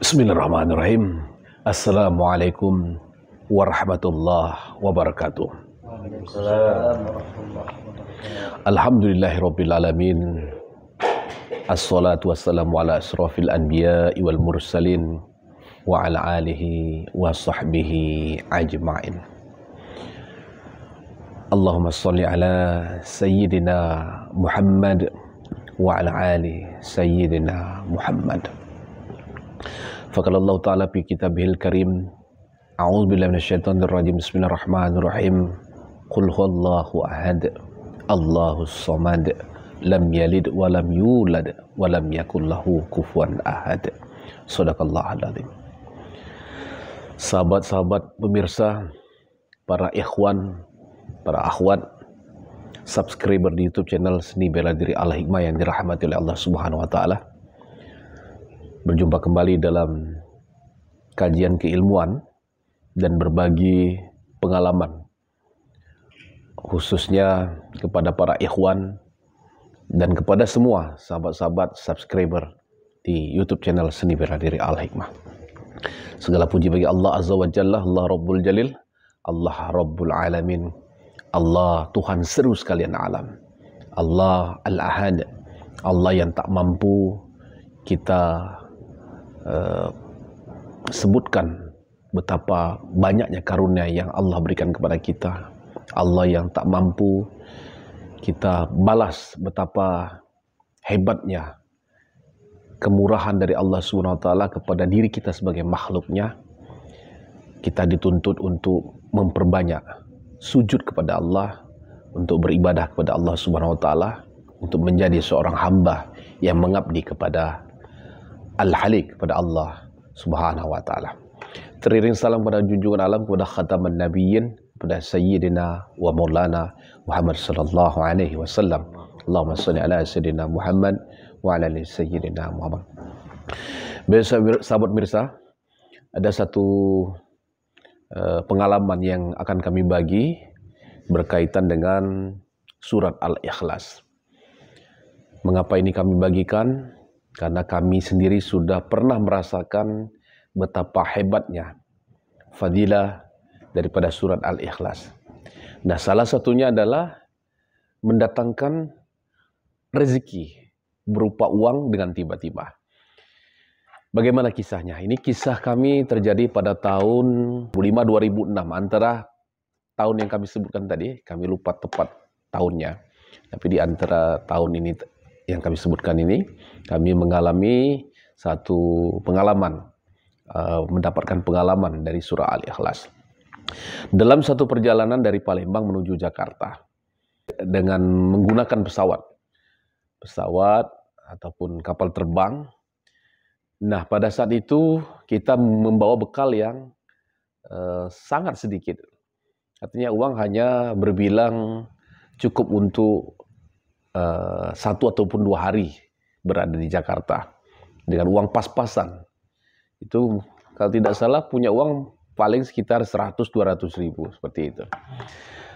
Bismillahirrahmanirrahim. Assalamualaikum warahmatullahi wabarakatuh. Alhamdulillahirabbil alamin. Assalatu wassalamu ala asrofil anbiya'i wal mursalin wa ala alihi wa sahbihi ajma'in. Allahumma salli ala sayyidina Muhammad wa ala ali sayyidina Muhammad. Faqala Allah Ta'ala fi kitabihil karim, a'udzubillahi minasyaitonir rajim, bismillahirrahmanirrahim. Qul huwallahu ahad, Allahus samad, lam yalid wa lam yulad wa lam yakul lahu kufuwan ahad. Shadaqallahul azim. Sahabat-sahabat pemirsa, para ikhwan, para akhwat, subscriber di YouTube channel Seni Bela Diri Al-Hikmah yang dirahmati oleh Allah Subhanahu wa taala. Berjumpa kembali dalam kajian keilmuan dan berbagi pengalaman, khususnya kepada para ikhwan dan kepada semua sahabat-sahabat subscriber di YouTube channel Seni Bela Diri Al-Hikmah. Segala puji bagi Allah Azza wa Jalla, Allah Rabbul Jalil, Allah Rabbul Alamin, Allah Tuhan seru sekalian alam, Allah Al-Ahad, Allah yang tak mampu kita sebutkan betapa banyaknya karunia yang Allah berikan kepada kita. Allah yang tak mampu kita balas betapa hebatnya kemurahan dari Allah SWT kepada diri kita sebagai makhluknya. Kita dituntut untuk memperbanyak sujud kepada Allah, untuk beribadah kepada Allah SWT, untuk menjadi seorang hamba yang mengabdi kepada Al-Halik, kepada Allah Subhanahu wa taala. Teriring salam pada junjungan alam, kepada khataman nabiyyin, kepada sayyidina wa maulana Muhammad sallallahu alaihi wasallam. Allahumma shalli ala sayyidina Muhammad wa ala ali sayyidina Muhammad. Baik sahabat mirsa, ada satu pengalaman yang akan kami bagi berkaitan dengan surat Al-Ikhlas. Mengapa ini kami bagikan? Karena kami sendiri sudah pernah merasakan betapa hebatnya fadilah daripada surat Al-Ikhlas. Nah, salah satunya adalah mendatangkan rezeki berupa uang dengan tiba-tiba. Bagaimana kisahnya? Ini kisah kami terjadi pada tahun 2005-2006, antara tahun yang kami sebutkan tadi, kami lupa tepat tahunnya. Tapi di antara tahun ini yang kami sebutkan ini, kami mengalami satu pengalaman, mendapatkan pengalaman dari surah Al-Ikhlas. Dalam satu perjalanan dari Palembang menuju Jakarta, dengan menggunakan pesawat ataupun kapal terbang. Nah, pada saat itu kita membawa bekal yang sangat sedikit. Artinya uang hanya berbilang cukup untuk 1 ataupun 2 hari berada di Jakarta dengan uang pas-pasan. Itu kalau tidak salah punya uang paling sekitar 100-200 ribu seperti itu.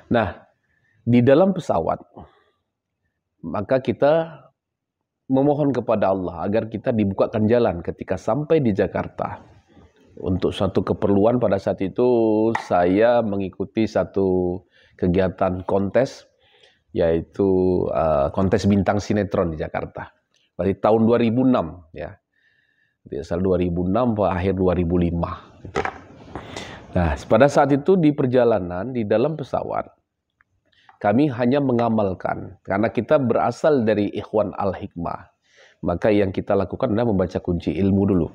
Nah, di dalam pesawat maka kita memohon kepada Allah agar kita dibukakan jalan ketika sampai di Jakarta. Untuk suatu keperluan pada saat itu saya mengikuti satu kegiatan kontes, yaitu kontes bintang sinetron di Jakarta. Dari tahun 2006 ya. Asal 2006 akhir 2005 gitu. Nah, pada saat itu di perjalanan di dalam pesawat kami hanya mengamalkan, karena kita berasal dari Ikhwan Al-Hikmah. Maka yang kita lakukan adalah membaca kunci ilmu dulu.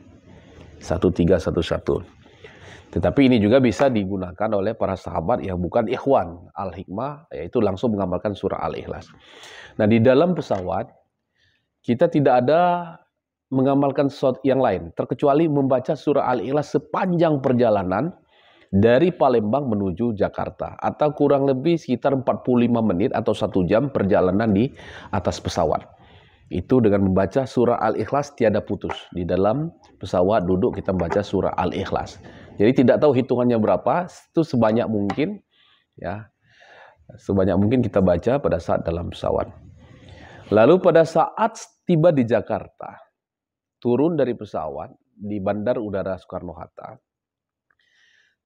1311. Tetapi ini juga bisa digunakan oleh para sahabat yang bukan Ikhwan Al-Hikmah, yaitu langsung mengamalkan surah Al-Ikhlas. Nah, di dalam pesawat kita tidak ada mengamalkan sesuatu yang lain terkecuali membaca surah Al-Ikhlas sepanjang perjalanan dari Palembang menuju Jakarta, atau kurang lebih sekitar 45 menit atau 1 jam perjalanan di atas pesawat. Itu dengan membaca surah Al-Ikhlas tiada putus. Di dalam pesawat duduk kita membaca surah Al-Ikhlas. Jadi tidak tahu hitungannya berapa, itu sebanyak mungkin ya. Sebanyak mungkin kita baca pada saat dalam pesawat. Lalu pada saat tiba di Jakarta, turun dari pesawat, di Bandar Udara Soekarno-Hatta.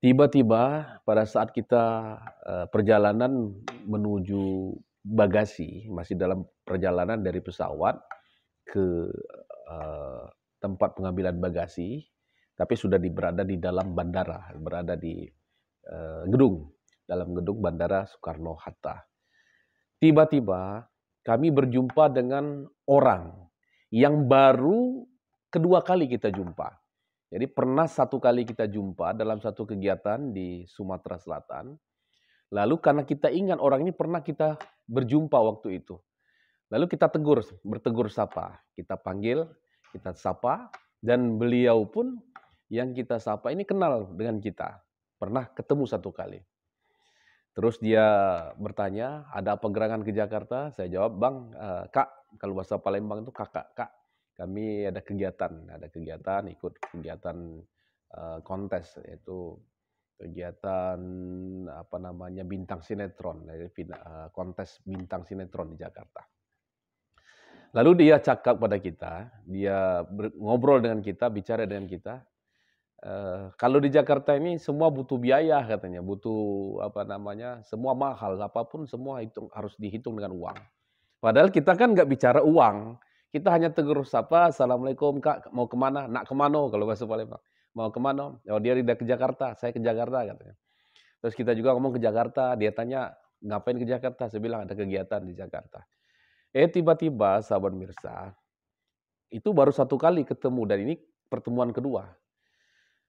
Tiba-tiba pada saat kita perjalanan menuju bagasi, masih dalam perjalanan dari pesawat ke eh, tempat pengambilan bagasi, tapi sudah berada di dalam bandara, berada di dalam gedung Bandara Soekarno-Hatta. Tiba-tiba kami berjumpa dengan orang yang baru kedua kali kita jumpa. Jadi pernah satu kali kita jumpa dalam satu kegiatan di Sumatera Selatan. Lalu karena kita ingat orang ini pernah kita berjumpa waktu itu. Lalu kita bertegur sapa. Kita panggil, kita sapa. Dan beliau pun yang kita sapa ini kenal dengan kita. Pernah ketemu satu kali. Terus dia bertanya, ada apa gerangan ke Jakarta? Saya jawab, Bang, Kak, kalau bahasa Palembang itu kakak, Kak. Kami ada kegiatan ikut kegiatan kontes, yaitu kegiatan bintang sinetron, kontes bintang sinetron di Jakarta. Lalu dia cakap pada kita, dia ngobrol dengan kita, bicara dengan kita. Kalau di Jakarta ini semua butuh biaya katanya, butuh semua mahal, apapun semua harus dihitung dengan uang. Padahal kita kan nggak bicara uang. Kita hanya tegur sapa, Assalamualaikum Kak, mau kemana? Nak kemana kalau bahasa Palembang. Mau kemana? Oh dia udah ke Jakarta, saya ke Jakarta katanya. Terus kita juga ngomong ke Jakarta, dia tanya ngapain ke Jakarta? Saya bilang ada kegiatan di Jakarta. Tiba-tiba sahabat Mirsa, itu baru satu kali ketemu dan ini pertemuan kedua.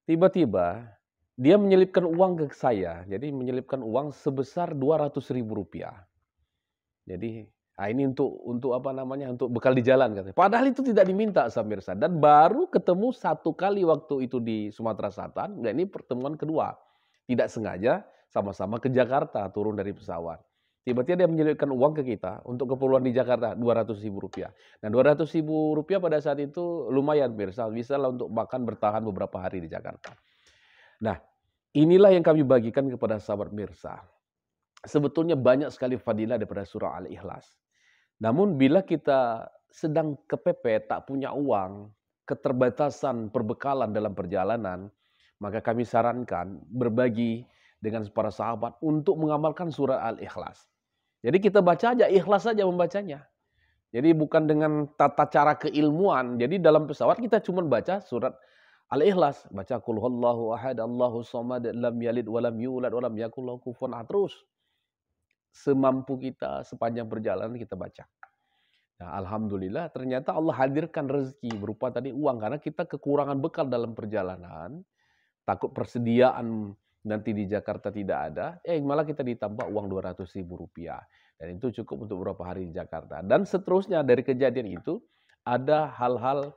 Tiba-tiba dia menyelipkan uang ke saya, jadi menyelipkan uang sebesar Rp200.000. Jadi ini untuk bekal di jalan katanya. Padahal itu tidak diminta Samirsa dan baru ketemu satu kali waktu itu di Sumatera Selatan. Dan ini pertemuan kedua. Tidak sengaja sama-sama ke Jakarta turun dari pesawat. Tiba-tiba dia menyelipkan uang ke kita untuk keperluan di Jakarta Rp200.000. Nah Rp200.000 pada saat itu lumayan Mirsa, bisa lah untuk makan bertahan beberapa hari di Jakarta. Nah inilah yang kami bagikan kepada sahabat Mirsa. Sebetulnya banyak sekali fadilah daripada surah Al-Ikhlas. Namun bila kita sedang kepepet, tak punya uang, keterbatasan perbekalan dalam perjalanan, maka kami sarankan berbagi dengan para sahabat untuk mengamalkan surah Al-Ikhlas. Jadi kita baca aja, ikhlas saja membacanya. Jadi bukan dengan tata cara keilmuan. Jadi dalam pesawat kita cuma baca surat Al-Ikhlas. Baca Qul huwallahu ahad, Allahu samad, lam yalid walam yulad walam yakul lahu kufuwan ahad. Terus semampu kita sepanjang perjalanan kita baca. Nah, alhamdulillah ternyata Allah hadirkan rezeki berupa tadi uang karena kita kekurangan bekal dalam perjalanan, takut persediaan nanti di Jakarta tidak ada, malah kita ditambah uang Rp200.000 dan itu cukup untuk beberapa hari di Jakarta. Dan seterusnya dari kejadian itu ada hal-hal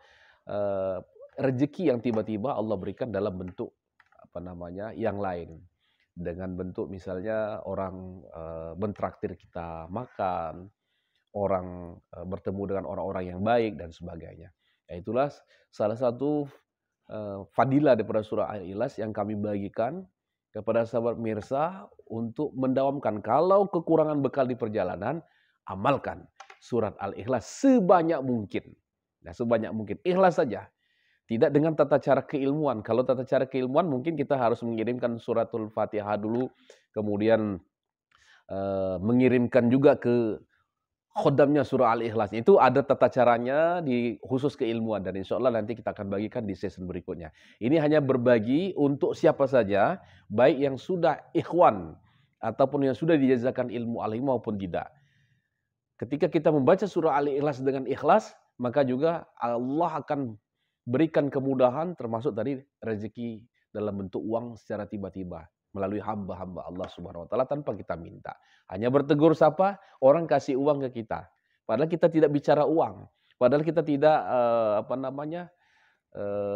rezeki yang tiba-tiba Allah berikan dalam bentuk yang lain. Dengan bentuk misalnya orang mentraktir kita makan, orang bertemu dengan orang-orang yang baik dan sebagainya. Itulah salah satu fadilah daripada surah Al-Ikhlas yang kami bagikan kepada sahabat Mirsa untuk mendawamkan kalau kekurangan bekal di perjalanan, amalkan surat Al-Ikhlas sebanyak mungkin. Nah, sebanyak mungkin ikhlas saja. Tidak dengan tata cara keilmuan. Kalau tata cara keilmuan mungkin kita harus mengirimkan suratul Fatihah dulu, kemudian mengirimkan juga ke khodamnya surah Al-Ikhlas. Itu ada tata caranya di khusus keilmuan dan insya Allah nanti kita akan bagikan di season berikutnya. Ini hanya berbagi untuk siapa saja, baik yang sudah ikhwan ataupun yang sudah dijazakan ilmu alaihi maupun tidak. Ketika kita membaca surah Al-Ikhlas dengan ikhlas, maka juga Allah akan berikan kemudahan termasuk tadi rezeki dalam bentuk uang secara tiba-tiba melalui hamba-hamba Allah Subhanahu wa taala tanpa kita minta. Hanya bertegur sapa, orang kasih uang ke kita. Padahal kita tidak bicara uang. Padahal kita tidak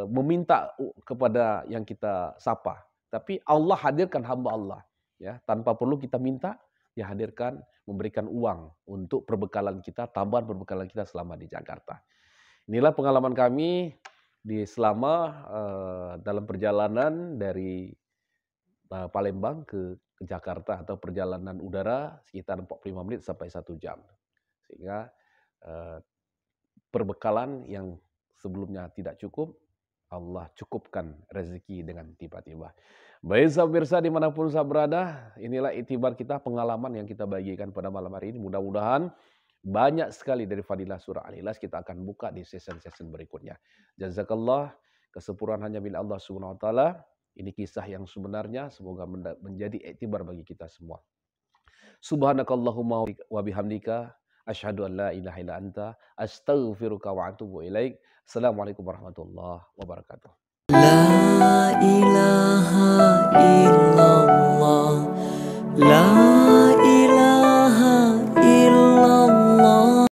meminta kepada yang kita sapa. Tapi Allah hadirkan hamba Allah, ya, tanpa perlu kita minta, dia hadirkan memberikan uang untuk perbekalan kita, tambahan perbekalan kita selama di Jakarta. Inilah pengalaman kami selama dalam perjalanan dari Palembang ke Jakarta atau perjalanan udara sekitar 45 menit sampai 1 jam. Sehingga perbekalan yang sebelumnya tidak cukup, Allah cukupkan rezeki dengan tiba-tiba. Baik pemirsa dimanapun saya berada, inilah itibar kita, pengalaman yang kita bagikan pada malam hari ini. Mudah-mudahan banyak sekali dari fadilah surah Al-Ikhlas kita akan buka di sesi-sesi berikutnya. Jazakallah, kesempurnaan hanya milik Allah Subhanahu wa taala. Ini kisah yang sebenarnya, semoga menjadi iktibar bagi kita semua. Subhanakallahumma wa bihamdika asyhadu an la ilaha illa anta astaghfiruka wa atubu ilaik. Assalamualaikum warahmatullahi wabarakatuh. La ilaha illallah. La